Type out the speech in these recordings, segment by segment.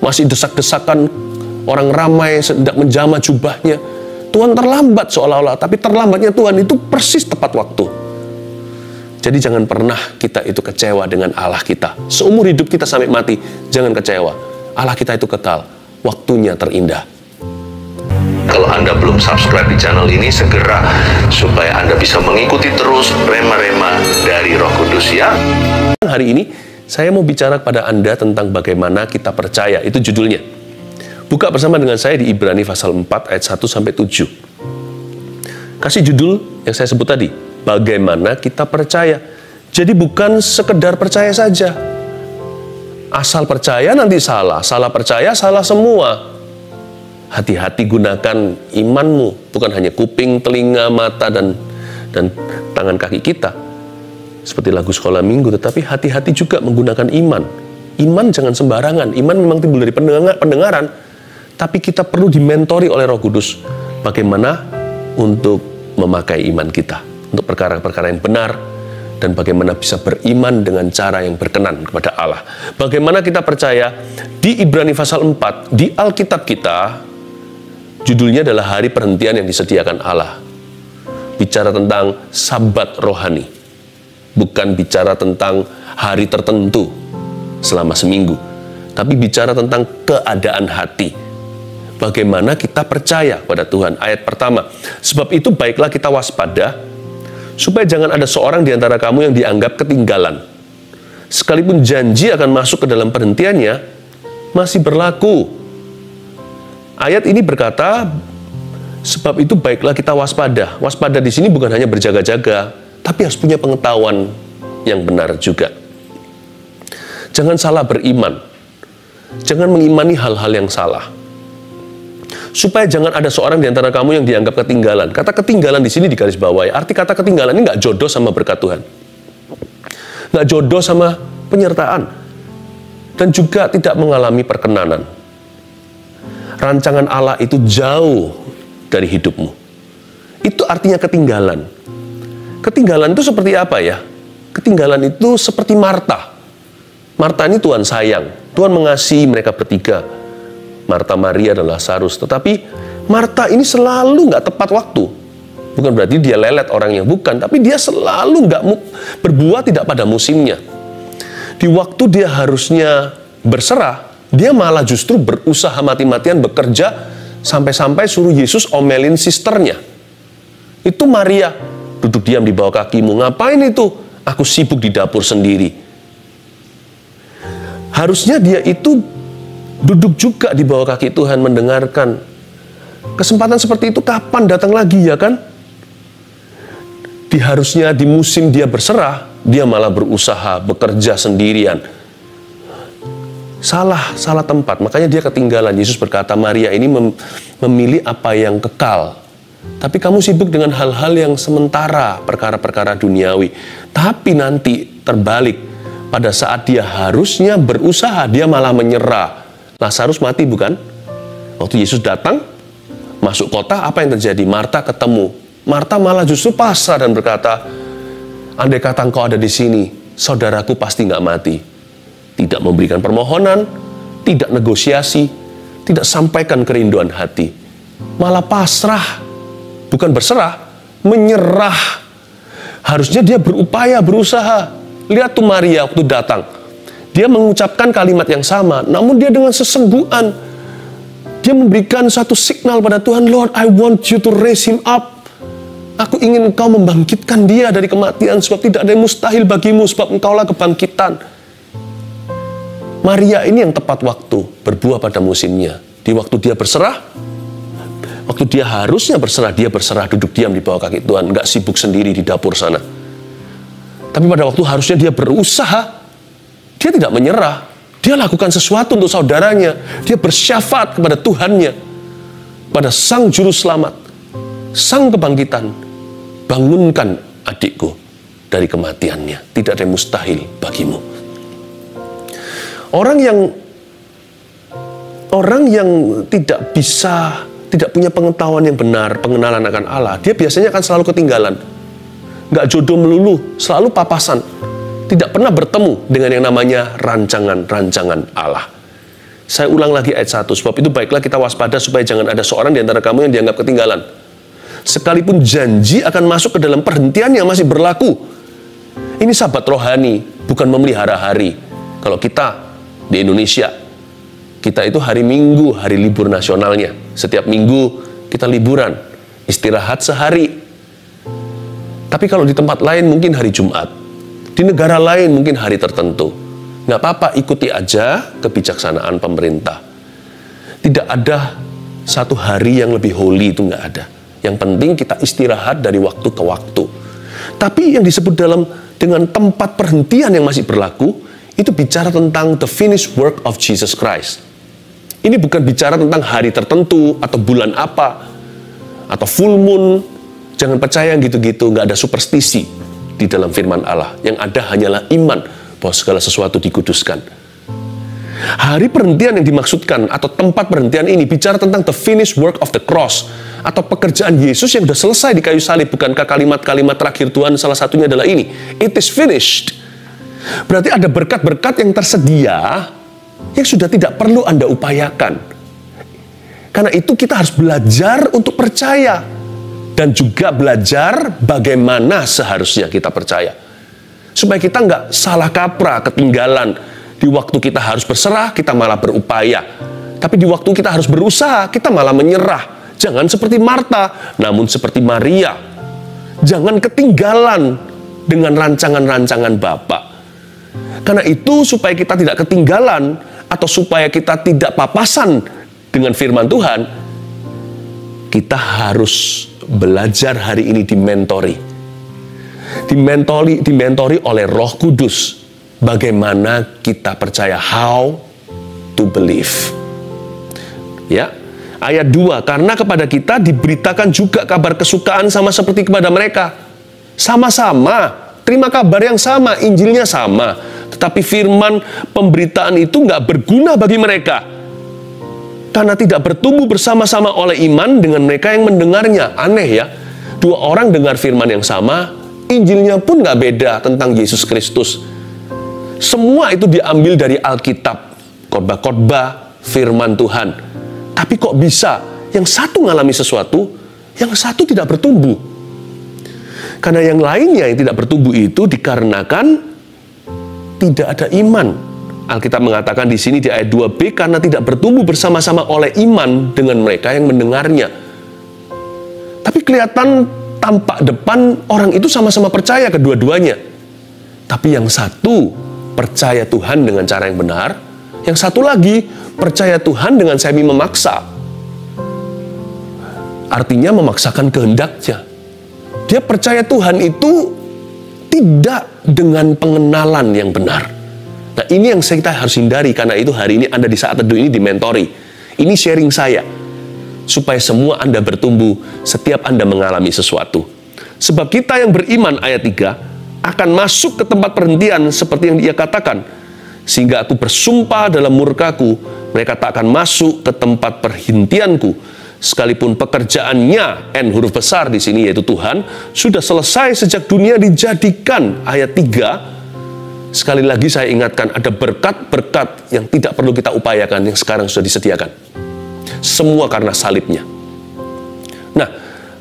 masih desak-desakan, orang ramai sedang menjamah jubahnya. Tuhan terlambat seolah-olah, tapi terlambatnya Tuhan itu persis tepat waktu. Jadi jangan pernah kita itu kecewa dengan Allah kita. Seumur hidup kita sampai mati, jangan kecewa. Allah kita itu kekal, waktunya terindah. Kalau Anda belum subscribe di channel ini, segera supaya Anda bisa mengikuti terus rema-rema dari Roh Kudus ya. Hari ini saya mau bicara kepada Anda tentang bagaimana kita percaya, itu judulnya. Buka bersama dengan saya di Ibrani pasal 4 ayat 1-7. Kasih judul yang saya sebut tadi, bagaimana kita percaya. Jadi bukan sekedar percaya saja. Asal percaya nanti salah, salah percaya salah semua. Hati-hati gunakan imanmu, bukan hanya kuping, telinga, mata, dan tangan kaki kita. Seperti lagu sekolah minggu, tetapi hati-hati juga menggunakan iman. Iman jangan sembarangan, iman memang timbul dari pendengaran, tapi kita perlu dimentori oleh Roh Kudus. Bagaimana untuk memakai iman kita, untuk perkara-perkara yang benar, dan bagaimana bisa beriman dengan cara yang berkenan kepada Allah. Bagaimana kita percaya, di Ibrani pasal 4, di Alkitab kita, judulnya adalah hari perhentian yang disediakan Allah. Bicara tentang sabat rohani. Bukan bicara tentang hari tertentu selama seminggu. Tapi bicara tentang keadaan hati. Bagaimana kita percaya pada Tuhan. Ayat pertama. Sebab itu baiklah kita waspada, supaya jangan ada seorang di antara kamu yang dianggap ketinggalan. Sekalipun janji akan masuk ke dalam perhentiannya, masih berlaku. Ayat ini berkata, sebab itu baiklah kita waspada. Waspada di sini bukan hanya berjaga-jaga, tapi harus punya pengetahuan yang benar juga. Jangan salah beriman. Jangan mengimani hal-hal yang salah. Supaya jangan ada seorang di antara kamu yang dianggap ketinggalan. Kata ketinggalan di sini digarisbawahi. Arti kata ketinggalan ini nggak jodoh sama berkat Tuhan. Nggak jodoh sama penyertaan. Dan juga tidak mengalami perkenanan. Rancangan Allah itu jauh dari hidupmu. Itu artinya ketinggalan. Ketinggalan itu seperti apa ya? Ketinggalan itu seperti Marta. Marta ini Tuhan sayang. Tuhan mengasihi mereka bertiga. Marta, Maria, dan Lazarus. Tetapi Marta ini selalu nggak tepat waktu. Bukan berarti dia lelet orangnya, bukan. Tapi dia selalu nggak berbuah tidak pada musimnya. Di waktu dia harusnya berserah, dia malah justru berusaha mati-matian bekerja sampai-sampai suruh Yesus omelin sisternya. Itu Maria, duduk diam di bawah kakimu. Ngapain itu? Aku sibuk di dapur sendiri. Harusnya dia itu duduk juga di bawah kaki Tuhan mendengarkan. Kesempatan seperti itu kapan datang lagi ya kan? Harusnya di musim dia berserah, dia malah berusaha bekerja sendirian. Salah tempat, makanya dia ketinggalan. Yesus berkata, Maria ini memilih apa yang kekal. Tapi kamu sibuk dengan hal-hal yang sementara, perkara-perkara duniawi. Tapi nanti terbalik, pada saat dia harusnya berusaha, dia malah menyerah. Lazarus mati bukan? Waktu Yesus datang, masuk kota, apa yang terjadi? Marta ketemu. Marta malah justru pasrah dan berkata, andai kata engkau ada di sini, saudaraku pasti nggak mati. Tidak memberikan permohonan, tidak negosiasi, tidak sampaikan kerinduan hati. Malah pasrah, bukan berserah, menyerah. Harusnya dia berupaya, berusaha. Lihat tuh Maria waktu datang. Dia mengucapkan kalimat yang sama, namun dia dengan sesengguhan. Dia memberikan satu signal pada Tuhan, Lord, I want you to raise him up. Aku ingin engkau membangkitkan dia dari kematian, sebab tidak ada yang mustahil bagimu, sebab engkaulah kebangkitan. Maria ini yang tepat waktu, berbuah pada musimnya. Di waktu dia berserah, waktu dia harusnya berserah, dia berserah duduk diam di bawah kaki Tuhan, nggak sibuk sendiri di dapur sana. Tapi pada waktu harusnya dia berusaha, dia tidak menyerah. Dia lakukan sesuatu untuk saudaranya. Dia bersyafaat kepada Tuhannya, pada Sang Juru Selamat, Sang Kebangkitan. Bangunkan adikku dari kematiannya. Tidak ada yang mustahil bagimu. Orang yang tidak punya pengetahuan yang benar, pengenalan akan Allah, dia biasanya akan selalu ketinggalan. Nggak jodoh melulu, selalu papasan. Tidak pernah bertemu dengan yang namanya rancangan-rancangan Allah. Saya ulang lagi ayat 1. Sebab itu baiklah kita waspada supaya jangan ada seorang di antara kamu yang dianggap ketinggalan. Sekalipun janji akan masuk ke dalam perhentian yang masih berlaku. Ini sahabat rohani, bukan memelihara hari. Kalau kita di Indonesia, kita itu hari Minggu, hari libur nasionalnya. Setiap minggu kita liburan, istirahat sehari. Tapi kalau di tempat lain mungkin hari Jumat. Di negara lain mungkin hari tertentu. Nggak apa-apa, ikuti aja kebijaksanaan pemerintah. Tidak ada satu hari yang lebih holy, itu nggak ada. Yang penting kita istirahat dari waktu ke waktu. Tapi yang disebut dengan tempat perhentian yang masih berlaku, itu bicara tentang the finished work of Jesus Christ. Ini bukan bicara tentang hari tertentu, atau bulan apa, atau full moon. Jangan percaya gitu-gitu, nggak ada superstisi di dalam firman Allah. Yang ada hanyalah iman bahwa segala sesuatu dikuduskan. Hari perhentian yang dimaksudkan atau tempat perhentian ini bicara tentang the finished work of the cross, atau pekerjaan Yesus yang sudah selesai di kayu salib. Bukankah kalimat-kalimat terakhir Tuhan salah satunya adalah ini, it is finished. Berarti ada berkat-berkat yang tersedia yang sudah tidak perlu Anda upayakan. Karena itu kita harus belajar untuk percaya dan juga belajar bagaimana seharusnya kita percaya. Supaya kita nggak salah kaprah, ketinggalan. Di waktu kita harus berserah, kita malah berupaya. Tapi di waktu kita harus berusaha, kita malah menyerah. Jangan seperti Marta, namun seperti Maria. Jangan ketinggalan dengan rancangan-rancangan Bapa. Karena itu supaya kita tidak ketinggalan, atau supaya kita tidak papasan dengan firman Tuhan, kita harus belajar hari ini dimentori oleh Roh Kudus. Bagaimana kita percaya, how to believe. Ya, ayat 2, karena kepada kita diberitakan juga kabar kesukaan sama seperti kepada mereka. Sama-sama, terima kabar yang sama, Injilnya sama. Tetapi firman pemberitaan itu nggak berguna bagi mereka. Karena tidak bertumbuh bersama-sama oleh iman dengan mereka yang mendengarnya. Aneh ya, dua orang dengar firman yang sama, Injilnya pun nggak beda tentang Yesus Kristus. Semua itu diambil dari Alkitab, khotbah-khotbah firman Tuhan. Tapi kok bisa yang satu ngalami sesuatu, yang satu tidak bertumbuh? Karena yang lainnya yang tidak bertumbuh itu dikarenakan tidak ada iman. Alkitab mengatakan di sini di ayat 2b, karena tidak bertumbuh bersama-sama oleh iman dengan mereka yang mendengarnya. Tapi kelihatan tampak depan orang itu sama-sama percaya kedua-duanya. Tapi yang satu percaya Tuhan dengan cara yang benar, yang satu lagi percaya Tuhan dengan semi memaksa. Artinya memaksakan kehendaknya. Dia percaya Tuhan itu tidak dengan pengenalan yang benar. Nah, ini yang kita harus hindari. Karena itu hari ini Anda di saat teduh ini dimentori. Ini sharing saya, supaya semua Anda bertumbuh setiap Anda mengalami sesuatu. Sebab kita yang beriman, ayat 3, akan masuk ke tempat perhentian seperti yang Ia katakan. Sehingga aku bersumpah dalam murkaku, mereka tak akan masuk ke tempat perhentianku. Sekalipun pekerjaannya, N huruf besar di sini yaitu Tuhan, sudah selesai sejak dunia dijadikan. Ayat 3, sekali lagi saya ingatkan, ada berkat-berkat yang tidak perlu kita upayakan, yang sekarang sudah disediakan. Semua karena salibnya. Nah,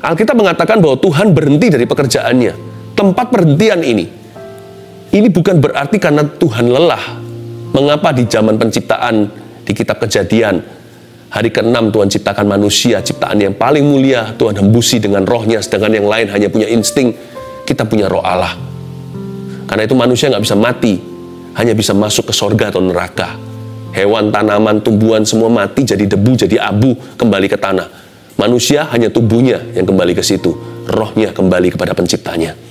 Alkitab mengatakan bahwa Tuhan berhenti dari pekerjaannya. Tempat perhentian ini bukan berarti karena Tuhan lelah. Mengapa di zaman penciptaan, di kitab Kejadian, hari ke-6 Tuhan ciptakan manusia, ciptaan yang paling mulia, Tuhan hembusi dengan rohnya, sedangkan yang lain hanya punya insting. Kita punya roh Allah. Karena itu manusia nggak bisa mati, hanya bisa masuk ke sorga atau neraka. Hewan, tanaman, tumbuhan semua mati jadi debu, jadi abu, kembali ke tanah. Manusia hanya tubuhnya yang kembali ke situ, rohnya kembali kepada penciptanya.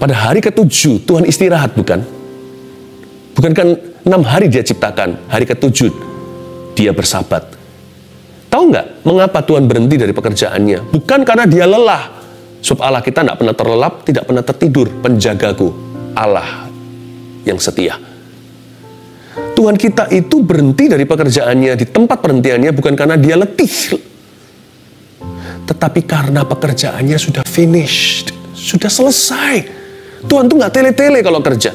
Pada hari ke-7 Tuhan istirahat, bukan? Bukankah 6 hari Dia ciptakan, hari ke-7 Dia bersabat. Tahu nggak mengapa Tuhan berhenti dari pekerjaannya? Bukan karena Dia lelah. Sebab Allah kita tidak pernah terlelap, tidak pernah tertidur. Penjagaku, Allah yang setia. Tuhan kita itu berhenti dari pekerjaannya di tempat perhentiannya bukan karena Dia letih, tetapi karena pekerjaannya sudah finished, sudah selesai. Tuhan tuh nggak tele-tele kalau kerja.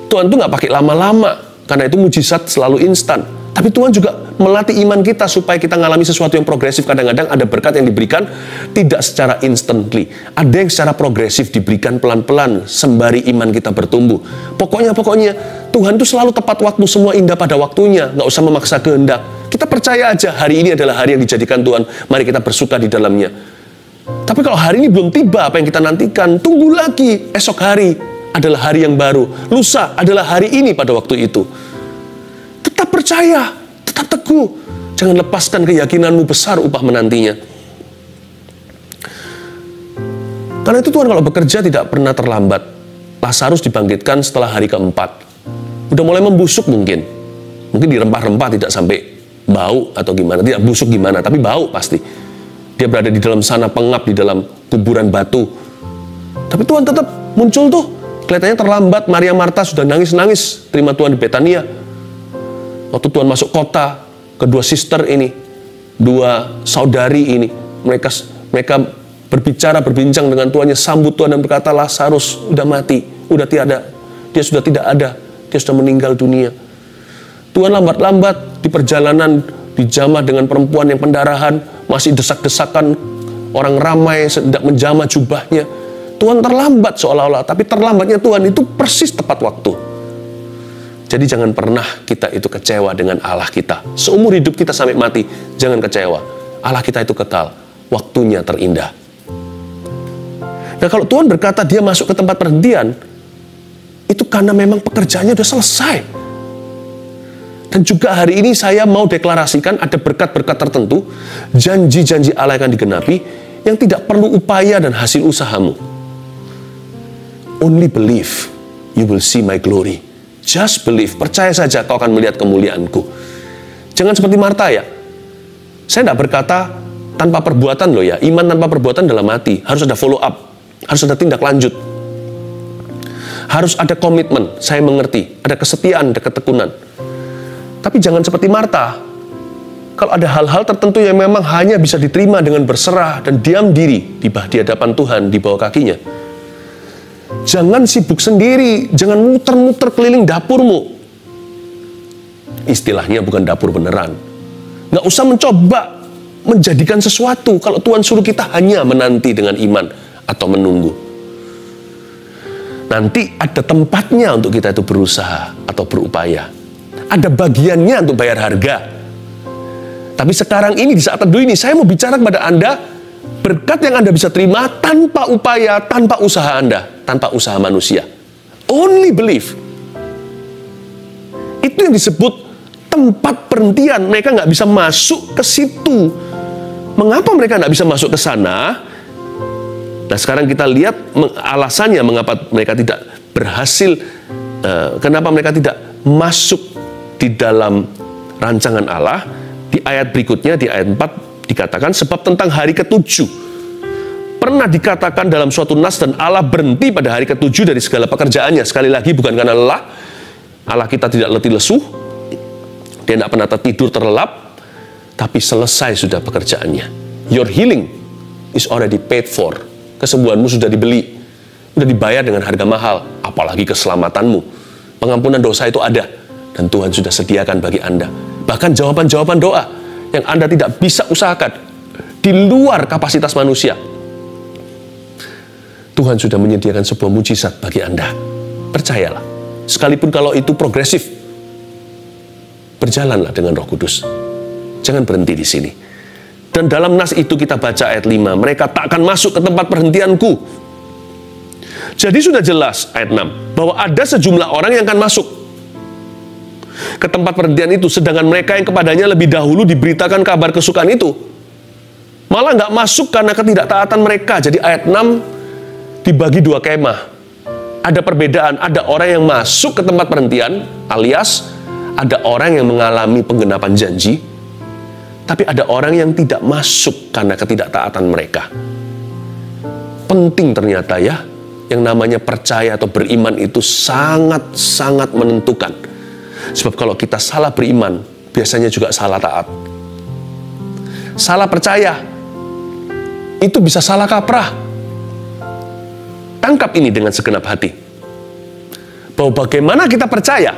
Tuhan tuh nggak pakai lama-lama. Karena itu mujizat selalu instan. Tapi Tuhan juga melatih iman kita supaya kita mengalami sesuatu yang progresif. Kadang-kadang ada berkat yang diberikan tidak secara instantly. Ada yang secara progresif diberikan pelan-pelan sembari iman kita bertumbuh. Pokoknya Tuhan itu selalu tepat waktu, semua indah pada waktunya. Nggak usah memaksa kehendak. Kita percaya aja hari ini adalah hari yang dijadikan Tuhan. Mari kita bersuka di dalamnya. Tapi kalau hari ini belum tiba apa yang kita nantikan, tunggu lagi. Esok hari adalah hari yang baru. Lusa adalah hari ini pada waktu itu. Tetap percaya, tetap teguh. Jangan lepaskan keyakinanmu, besar upah menantinya. Karena itu Tuhan kalau bekerja tidak pernah terlambat. Lazarus dibangkitkan setelah hari keempat. Udah mulai membusuk mungkin. Mungkin dirempah-rempah tidak sampai bau atau gimana. Tidak busuk gimana, tapi bau pasti. Dia berada di dalam sana pengap, di dalam kuburan batu. Tapi Tuhan tetap muncul tuh. Kelihatannya terlambat, Maria Marta sudah nangis-nangis terima Tuhan di Betania. Waktu Tuhan masuk kota, kedua sister ini, dua saudari ini, mereka berbincang dengan Tuhannya, sambut Tuhan dan berkata, Lazarus sudah mati, sudah tiada, dia sudah tidak ada, dia sudah meninggal dunia. Tuhan lambat-lambat di perjalanan, dijamah dengan perempuan yang pendarahan, masih desak-desakan, orang ramai hendak menjamah jubahnya. Tuhan terlambat seolah-olah, tapi terlambatnya Tuhan itu persis tepat waktu. Jadi jangan pernah kita itu kecewa dengan Allah kita. Seumur hidup kita sampai mati, jangan kecewa. Allah kita itu kekal, waktunya terindah. Nah kalau Tuhan berkata dia masuk ke tempat perhentian, itu karena memang pekerjaannya sudah selesai. Dan juga hari ini saya mau deklarasikan ada berkat-berkat tertentu, janji-janji Allah yang akan digenapi, yang tidak perlu upaya dan hasil usahamu. Only believe, you will see my glory. Just believe, percaya saja kau akan melihat kemuliaanku. Jangan seperti Marta ya. Saya tidak berkata tanpa perbuatan loh ya. Iman tanpa perbuatan dalam mati. Harus ada follow up. Harus ada tindak lanjut. Harus ada komitmen, saya mengerti. Ada kesetiaan, ada ketekunan. Tapi jangan seperti Marta. Kalau ada hal-hal tertentu yang memang hanya bisa diterima dengan berserah dan diam diri di hadapan Tuhan, di bawah kakinya. Jangan sibuk sendiri, jangan muter-muter keliling dapurmu. Istilahnya bukan dapur beneran. Nggak usah mencoba menjadikan sesuatu kalau Tuhan suruh kita hanya menanti dengan iman atau menunggu. Nanti ada tempatnya untuk kita itu berusaha atau berupaya. Ada bagiannya untuk bayar harga. Tapi sekarang ini, di saat teduh ini, saya mau bicara kepada Anda, berkat yang Anda bisa terima tanpa upaya, tanpa usaha Anda, tanpa usaha manusia. Only believe. Itu yang disebut tempat perhentian. Mereka nggak bisa masuk ke situ. Mengapa mereka nggak bisa masuk ke sana? Nah sekarang kita lihat alasannya mengapa mereka tidak berhasil, kenapa mereka tidak masuk di dalam rancangan Allah. Di ayat berikutnya, di ayat 4 dikatakan, sebab tentang hari ke-7 pernah dikatakan dalam suatu nas, dan Allah berhenti pada hari ke-7 dari segala pekerjaannya. Sekali lagi bukan karena lelah. Allah kita tidak letih lesu, dia tidak pernah tertidur terlelap, tapi selesai sudah pekerjaannya. Your healing is already paid for. Kesembuhanmu sudah dibeli, sudah dibayar dengan harga mahal. Apalagi keselamatanmu, pengampunan dosa itu ada, dan Tuhan sudah sediakan bagi Anda. Bahkan jawaban-jawaban doa yang Anda tidak bisa usahakan di luar kapasitas manusia, Tuhan sudah menyediakan sebuah mujizat bagi Anda. Percayalah, sekalipun kalau itu progresif, berjalanlah dengan Roh Kudus. Jangan berhenti di sini. Dan dalam nas itu kita baca ayat 5, mereka tak akan masuk ke tempat perhentianku. Jadi sudah jelas ayat 6, bahwa ada sejumlah orang yang akan masuk ke tempat perhentian itu, sedangkan mereka yang kepadanya lebih dahulu diberitakan kabar kesukaan itu malah nggak masuk karena ketidaktaatan mereka. Jadi ayat 6 dibagi dua kemah. Ada perbedaan, ada orang yang masuk ke tempat perhentian, alias ada orang yang mengalami penggenapan janji, tapi ada orang yang tidak masuk karena ketidaktaatan mereka. Penting ternyata ya, yang namanya percaya atau beriman itu sangat-sangat menentukan. Sebab kalau kita salah beriman, biasanya juga salah taat. Salah percaya, itu bisa salah kaprah. Tangkap ini dengan segenap hati. Bahwa bagaimana kita percaya,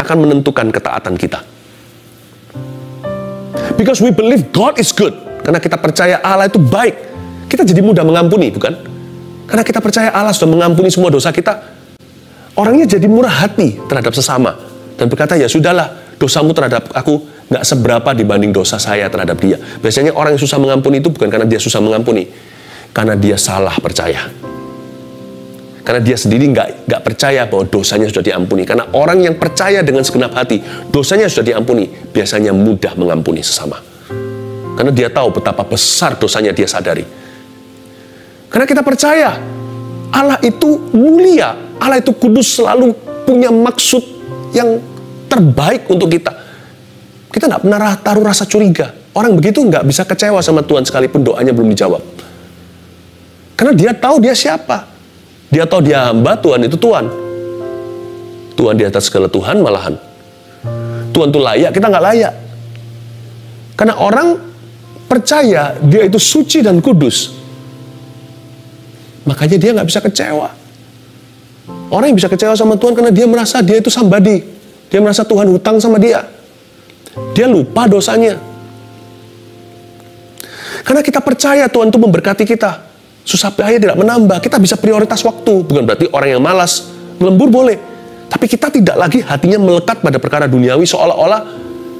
akan menentukan ketaatan kita. Because we believe God is good. Karena kita percaya Allah itu baik. Kita jadi mudah mengampuni, bukan? Karena kita percaya Allah sudah mengampuni semua dosa kita. Orangnya jadi murah hati terhadap sesama. Dan berkata, ya sudahlah, dosamu terhadap aku nggak seberapa dibanding dosa saya terhadap dia. Biasanya orang yang susah mengampuni itu bukan karena dia susah mengampuni. Karena dia salah percaya. Karena dia sendiri nggak percaya bahwa dosanya sudah diampuni. Karena orang yang percaya dengan segenap hati, dosanya sudah diampuni, biasanya mudah mengampuni sesama. Karena dia tahu betapa besar dosanya, dia sadari. Karena kita percaya, Allah itu mulia, Allah itu kudus, selalu punya maksud yang terbaik untuk kita. Kita nggak pernah taruh rasa curiga. Orang begitu nggak bisa kecewa sama Tuhan sekalipun doanya belum dijawab. Karena dia tahu dia siapa. Dia tahu dia hamba, Tuhan itu Tuhan. Tuhan di atas segala Tuhan malahan. Tuhan itu layak, kita nggak layak. Karena orang percaya dia itu suci dan kudus. Makanya dia nggak bisa kecewa. Orang yang bisa kecewa sama Tuhan karena dia merasa dia itu somebody. Dia merasa Tuhan hutang sama dia. Dia lupa dosanya. Karena kita percaya Tuhan itu memberkati kita. Susah payah tidak menambah. Kita bisa prioritas waktu. Bukan berarti orang yang malas lembur boleh. Tapi kita tidak lagi hatinya melekat pada perkara duniawi, seolah-olah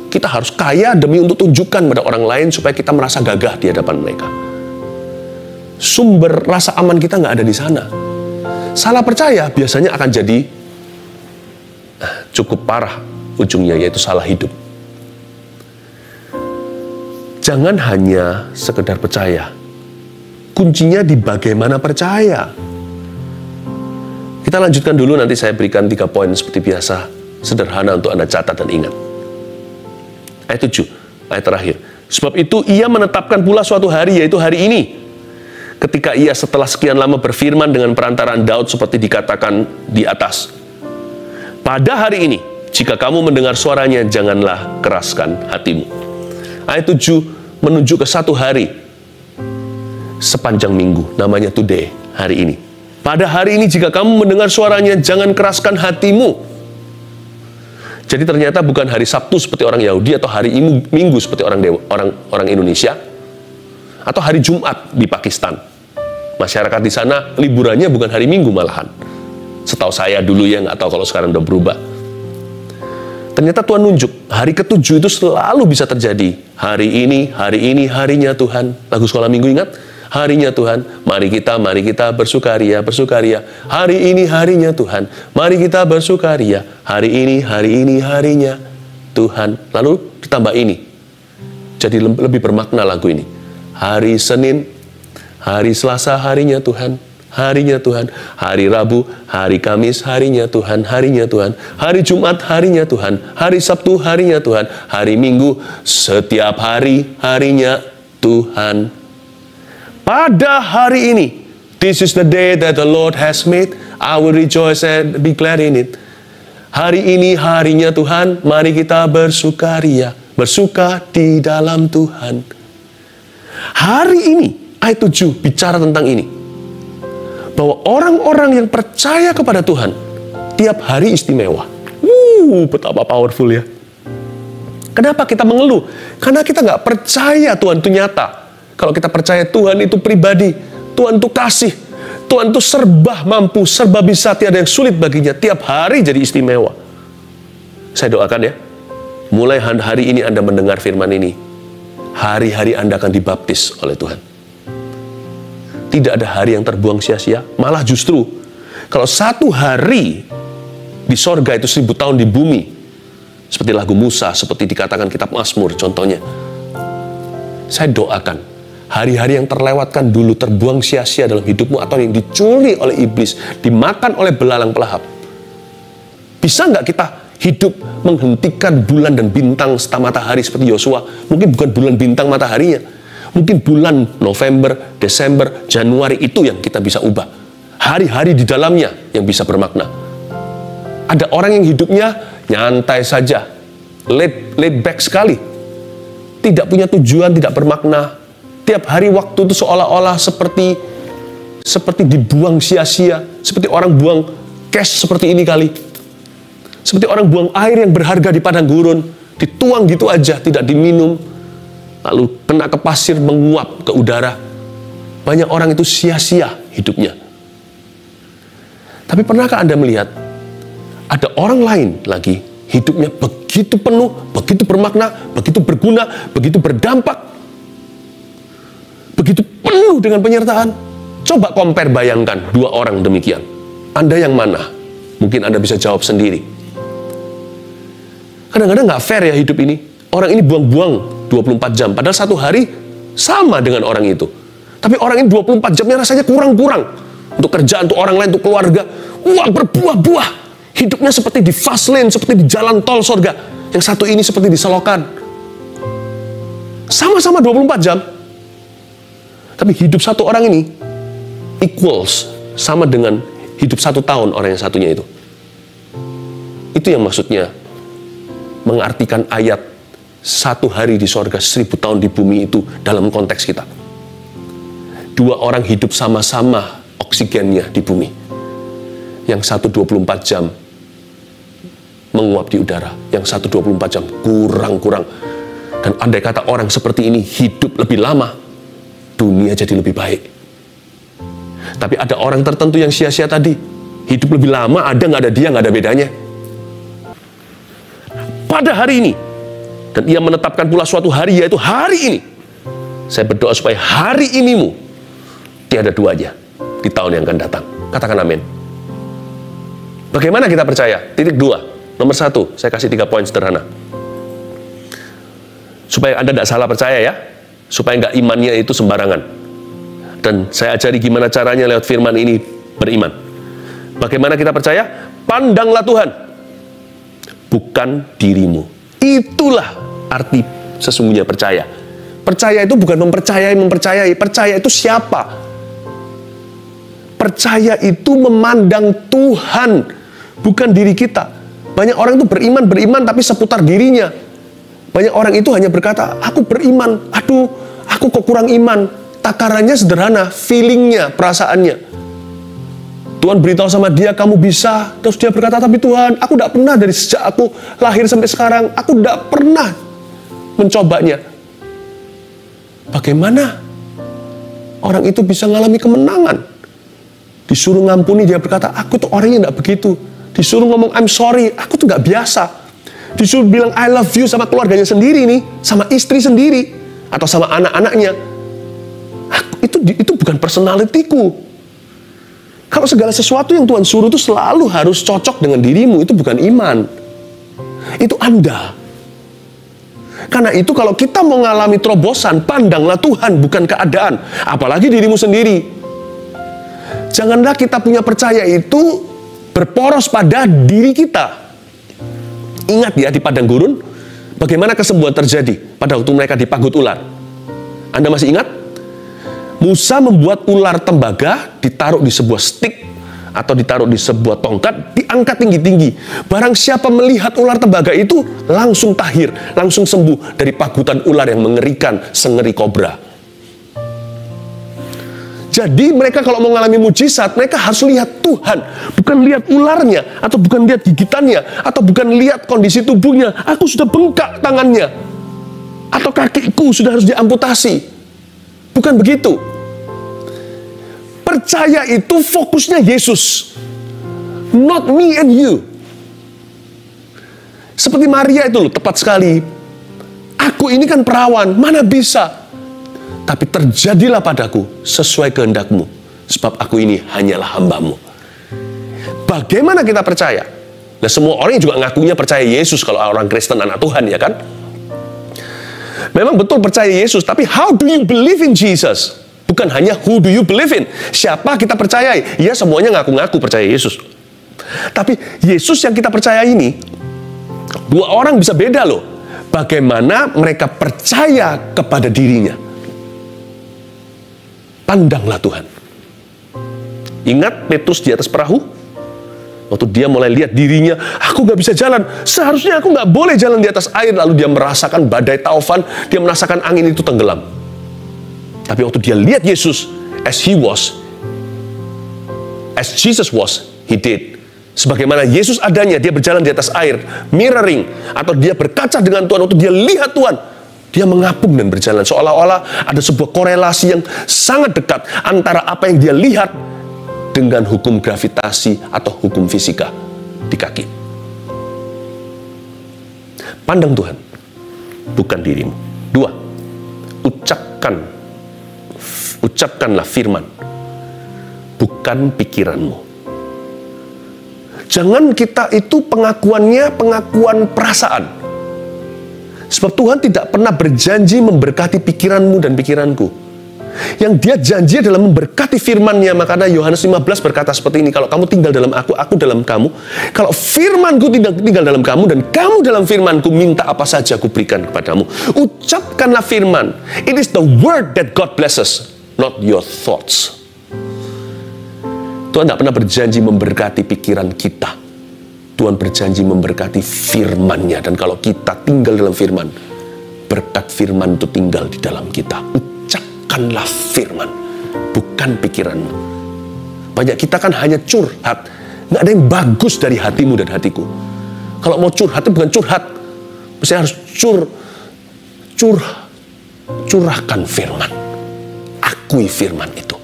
kita harus kaya demi untuk tunjukkan pada orang lain supaya kita merasa gagah di hadapan mereka. Sumber rasa aman kita nggak ada di sana. Salah percaya biasanya akan jadi cukup parah ujungnya, yaitu salah hidup. Jangan hanya sekedar percaya. Kuncinya di bagaimana percaya. Kita lanjutkan dulu, nanti saya berikan 3 poin seperti biasa, sederhana untuk Anda catat dan ingat. Ayat 7, ayat terakhir. Sebab itu ia menetapkan pula suatu hari, yaitu hari ini, ketika ia setelah sekian lama berfirman dengan perantaraan Daud seperti dikatakan di atas. Pada hari ini, jika kamu mendengar suaranya, janganlah keraskan hatimu. Ayat 7 menunjuk ke satu hari sepanjang minggu, namanya today, hari ini. Pada hari ini jika kamu mendengar suaranya, jangan keraskan hatimu. Jadi ternyata bukan hari Sabtu seperti orang Yahudi, atau hari Minggu seperti orang Indonesia, atau hari Jumat di Pakistan. Masyarakat di sana liburannya bukan hari Minggu malahan. Setahu saya dulu ya, nggak tahu kalau sekarang udah berubah. Ternyata Tuhan nunjuk, hari ke-7 itu selalu bisa terjadi. Hari ini harinya Tuhan. Lagu sekolah minggu ingat? Harinya Tuhan, mari kita bersukaria. Hari ini harinya Tuhan, mari kita bersukaria. Hari ini harinya Tuhan. Lalu ditambah ini, jadi lebih bermakna lagu ini. Hari Senin, hari Selasa harinya Tuhan. Hari Rabu, hari Kamis harinya Tuhan. Hari Jumat harinya Tuhan. Hari Sabtu harinya Tuhan. Hari Minggu, setiap hari harinya Tuhan. Pada hari ini, this is the day that the Lord has made, I will rejoice and be glad in it. Hari ini harinya Tuhan, mari kita bersukaria, bersuka di dalam Tuhan. Hari ini, ayat 7 bicara tentang ini. Bahwa orang-orang yang percaya kepada Tuhan, tiap hari istimewa. Betapa powerful ya. Kenapa kita mengeluh? Karena kita nggak percaya Tuhan itu nyata. Kalau kita percaya Tuhan itu pribadi, Tuhan itu kasih, Tuhan itu serba mampu, serba bisa, tiada yang sulit baginya. Tiap hari jadi istimewa. Saya doakan ya, mulai hari ini Anda mendengar firman ini, hari-hari Anda akan dibaptis oleh Tuhan. Tidak ada hari yang terbuang sia-sia, malah justru, kalau satu hari di sorga itu 1000 tahun di bumi, seperti lagu Musa, seperti dikatakan kitab Mazmur contohnya. Saya doakan, hari-hari yang terlewatkan dulu, terbuang sia-sia dalam hidupmu, atau yang dicuri oleh iblis, dimakan oleh belalang pelahap. Bisa nggak kita hidup menghentikan bulan dan bintang serta matahari seperti Yosua? Mungkin bukan bulan bintang mataharinya, mungkin bulan November, Desember, Januari itu yang kita bisa ubah. Hari-hari di dalamnya yang bisa bermakna. Ada orang yang hidupnya nyantai saja, laid back sekali, tidak punya tujuan, tidak bermakna. Tiap hari waktu itu seolah-olah seperti dibuang sia-sia, seperti orang buang cash seperti ini kali. Seperti orang buang air yang berharga di padang gurun, dituang gitu aja, tidak diminum, lalu kena ke pasir, menguap ke udara. Banyak orang itu sia-sia hidupnya. Tapi pernahkah Anda melihat ada orang lain lagi hidupnya begitu penuh, begitu bermakna, begitu berguna, begitu berdampak, begitu penuh dengan penyertaan? Coba compare, bayangkan dua orang demikian. Anda yang mana? Mungkin Anda bisa jawab sendiri. Kadang-kadang nggak fair ya hidup ini. Orang ini buang-buang 24 jam, padahal satu hari sama dengan orang itu. Tapi orang ini 24 jamnya rasanya kurang-kurang. Untuk kerjaan, untuk orang lain, untuk keluarga. Wah, berbuah-buah. Hidupnya seperti di fast lane, seperti di jalan tol surga. Yang satu ini seperti di selokan. Sama-sama 24 jam. Tapi hidup satu orang ini equals, sama dengan hidup 1 tahun orang yang satunya itu. Itu yang maksudnya mengartikan ayat 1 hari di surga, 1000 tahun di bumi itu dalam konteks kita. Dua orang hidup sama-sama oksigennya di bumi. Yang satu 24 jam menguap di udara, yang satu 24 jam kurang-kurang. Dan andai kata orang seperti ini hidup lebih lama, dunia jadi lebih baik. Tapi ada orang tertentu yang sia-sia tadi, hidup lebih lama, ada nggak ada dia, nggak ada bedanya. Pada hari ini, dan ia menetapkan pula suatu hari, yaitu hari ini. Saya berdoa supaya hari inimu tiada duanya di tahun yang akan datang. Katakan amin. Bagaimana kita percaya? Titik 2. Nomor 1, saya kasih 3 poin sederhana. Supaya Anda tidak salah percaya ya. Supaya nggak imannya itu sembarangan. Dan saya ajari gimana caranya lewat firman ini beriman. Bagaimana kita percaya? Pandanglah Tuhan, bukan dirimu. Itulah arti sesungguhnya percaya. Percaya itu bukan mempercayai. Percaya itu siapa? Percaya itu memandang Tuhan, bukan diri kita. Banyak orang itu beriman tapi seputar dirinya. Banyak orang itu hanya berkata, aku beriman, aduh, aku kok kurang iman. Takarannya sederhana, feelingnya, perasaannya. Tuhan beritahu sama dia, kamu bisa. Terus dia berkata, tapi Tuhan, aku tidak pernah dari sejak aku lahir sampai sekarang, aku tidak pernah mencobanya. Bagaimana orang itu bisa mengalami kemenangan? Disuruh ngampuni, dia berkata, aku tuh orangnya tidak begitu. Disuruh ngomong, I'm sorry, aku tuh gak biasa. Disuruh bilang, I love you sama keluarganya sendiri nih, sama istri sendiri, atau sama anak-anaknya. Itu bukan personalitiku. Kalau segala sesuatu yang Tuhan suruh itu selalu harus cocok dengan dirimu, itu bukan iman. Itu Anda. Karena itu kalau kita mau mengalami terobosan, pandanglah Tuhan, bukan keadaan. Apalagi dirimu sendiri. Janganlah kita punya percaya itu berporos pada diri kita. Ingat ya, di padang gurun, bagaimana kesembuhan terjadi pada waktu mereka dipagut ular. Anda masih ingat? Musa membuat ular tembaga, ditaruh di sebuah stik, atau ditaruh di sebuah tongkat, diangkat tinggi-tinggi. Barang siapa melihat ular tembaga itu, langsung tahir, langsung sembuh dari pagutan ular yang mengerikan, sengeri kobra. Jadi mereka kalau mau mengalami mujizat, mereka harus lihat Tuhan. Bukan lihat ularnya, atau bukan lihat gigitannya, atau bukan lihat kondisi tubuhnya. Aku sudah bengkak tangannya, atau kakiku sudah harus diamputasi. Bukan begitu. Percaya itu fokusnya Yesus. Not me and you. Seperti Maria itu loh, tepat sekali. Aku ini kan perawan, mana bisa. Tapi terjadilah padaku sesuai kehendakmu, sebab aku ini hanyalah hambamu. Bagaimana kita percaya? Nah, semua orang juga ngakunya percaya Yesus kalau orang Kristen anak Tuhan, ya kan? Memang betul percaya Yesus, tapi how do you believe in Jesus? Bukan hanya who do you believe in. Siapa kita percayai? Ya, semuanya ngaku-ngaku percaya Yesus. Tapi Yesus yang kita percaya ini, dua orang bisa beda loh. Bagaimana mereka percaya kepada dirinya. Pandanglah Tuhan. Ingat Petrus di atas perahu? Waktu dia mulai lihat dirinya, aku gak bisa jalan. Seharusnya aku gak boleh jalan di atas air. Lalu dia merasakan badai taufan, dia merasakan angin itu tenggelam. Tapi waktu dia lihat Yesus, as Jesus was, he did. Sebagaimana Yesus adanya, dia berjalan di atas air, mirroring, atau dia berkaca dengan Tuhan, waktu dia lihat Tuhan, dia mengapung dan berjalan. Seolah-olah ada sebuah korelasi yang sangat dekat antara apa yang dia lihat dengan hukum gravitasi atau hukum fisika di kaki. Pandang Tuhan, bukan dirimu. 2, ucapkanlah firman, bukan pikiranmu. Jangan kita itu pengakuannya pengakuan perasaan. Sebab Tuhan tidak pernah berjanji memberkati pikiranmu dan pikiranku. Yang dia janji adalah memberkati firman-Nya. Makanya Yohanes 15 berkata seperti ini, kalau kamu tinggal dalam aku dalam kamu. Kalau firman-Ku tinggal dalam kamu dan kamu dalam firman-Ku, minta apa saja Ku berikan kepadamu. Ucapkanlah firman. It is the word that God blesses, not your thoughts. Tuhan tidak pernah berjanji memberkati pikiran kita. Tuhan berjanji memberkati firman-Nya. Dan kalau kita tinggal dalam firman, berkat firman itu tinggal di dalam kita. Ucapkanlah firman, bukan pikiranmu. Banyak kita kan hanya curhat. Nggak ada yang bagus dari hatimu dan hatiku. Kalau mau curhat itu bukan curhat, mesti harus curahkan firman. Akui firman itu.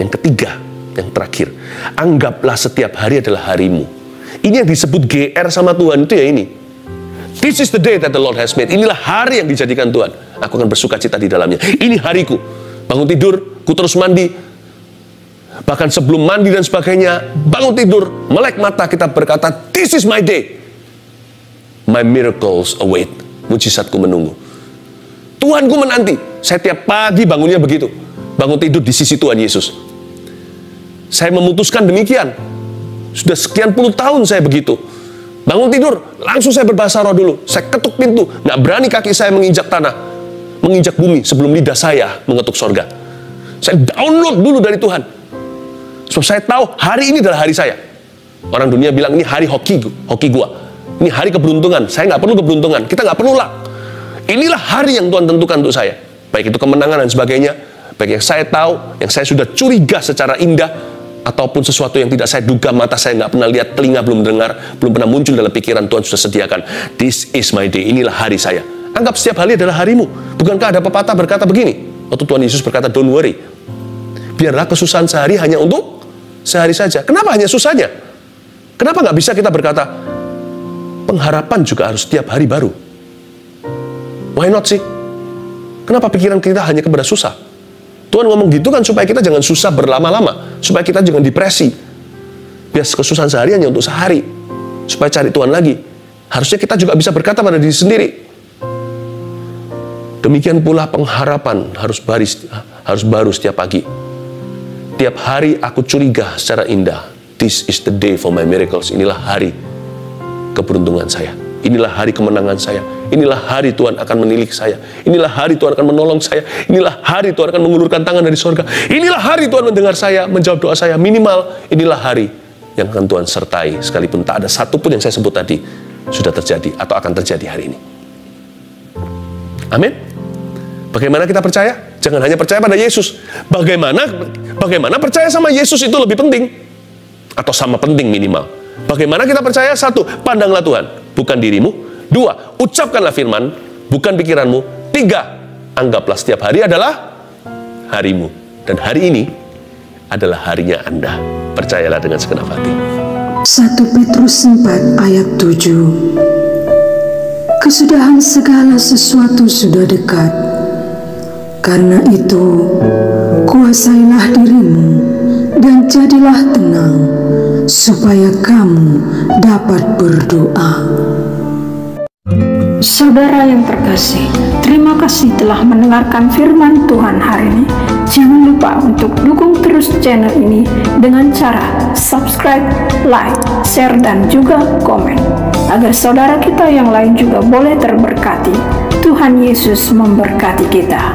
Yang ketiga, yang terakhir, anggaplah setiap hari adalah harimu. Ini yang disebut GR sama Tuhan itu ya ini. This is the day that the Lord has made. Inilah hari yang dijadikan Tuhan. Aku akan bersuka cita di dalamnya. Ini hariku. Bangun tidur, ku terus mandi. Bahkan sebelum mandi dan sebagainya, bangun tidur, melek mata, kita berkata, this is my day. My miracles await. Mujizatku menunggu. Tuhanku menanti. Saya tiap pagi bangunnya begitu. Bangun tidur di sisi Tuhan Yesus. Saya memutuskan demikian. Sudah sekian puluh tahun saya begitu. Bangun tidur, langsung saya berbahasa roh dulu. Saya ketuk pintu, nggak berani kaki saya menginjak tanah, menginjak bumi sebelum lidah saya mengetuk sorga. Saya download dulu dari Tuhan. Sebab saya tahu hari ini adalah hari saya. Orang dunia bilang ini hari hoki gua. Ini hari keberuntungan. Saya nggak perlu keberuntungan. Kita nggak perlu luck. Inilah hari yang Tuhan tentukan untuk saya. Baik itu kemenangan dan sebagainya. Baik yang saya tahu, yang saya sudah curiga secara indah, ataupun sesuatu yang tidak saya duga, mata saya nggak pernah lihat, telinga belum dengar, belum pernah muncul dalam pikiran, Tuhan sudah sediakan. This is my day. Inilah hari saya. Anggap setiap hari adalah harimu. Bukankah ada pepatah berkata begini? Waktu Tuhan Yesus berkata, don't worry. Biarlah kesusahan sehari hanya untuk sehari saja. Kenapa hanya susahnya? Kenapa nggak bisa kita berkata, pengharapan juga harus setiap hari baru? Why not sih? Kenapa pikiran kita hanya kepada susah? Tuhan ngomong gitu kan supaya kita jangan susah berlama-lama, supaya kita jangan depresi. Biar kesusahan sehari hanya untuk sehari, supaya cari Tuhan lagi. Harusnya kita juga bisa berkata pada diri sendiri. Demikian pula pengharapan harus baru setiap pagi. Tiap hari aku curiga secara indah. This is the day for my miracles. Inilah hari keberuntungan saya. Inilah hari kemenangan saya. Inilah hari Tuhan akan menilik saya. Inilah hari Tuhan akan menolong saya. Inilah hari Tuhan akan mengulurkan tangan dari surga. Inilah hari Tuhan mendengar saya, menjawab doa saya. Minimal inilah hari yang akan Tuhan sertai. Sekalipun tak ada satupun yang saya sebut tadi sudah terjadi atau akan terjadi hari ini. Amin. Bagaimana kita percaya? Jangan hanya percaya pada Yesus. Bagaimana percaya sama Yesus itu lebih penting. Atau sama penting minimal. Bagaimana kita percaya? 1, pandanglah Tuhan, bukan dirimu. 2, ucapkanlah firman, bukan pikiranmu. 3, anggaplah setiap hari adalah harimu. Dan hari ini adalah harinya Anda. Percayalah dengan segenap hati. 1 Petrus 4 ayat 7. Kesudahan segala sesuatu sudah dekat. Karena itu, kuasailah dirimu dan jadilah tenang, supaya kamu dapat berdoa. Saudara yang terkasih, terima kasih telah mendengarkan firman Tuhan hari ini. Jangan lupa untuk dukung terus channel ini dengan cara subscribe, like, share, dan juga komen, agar saudara kita yang lain juga boleh terberkati. Tuhan Yesus memberkati kita.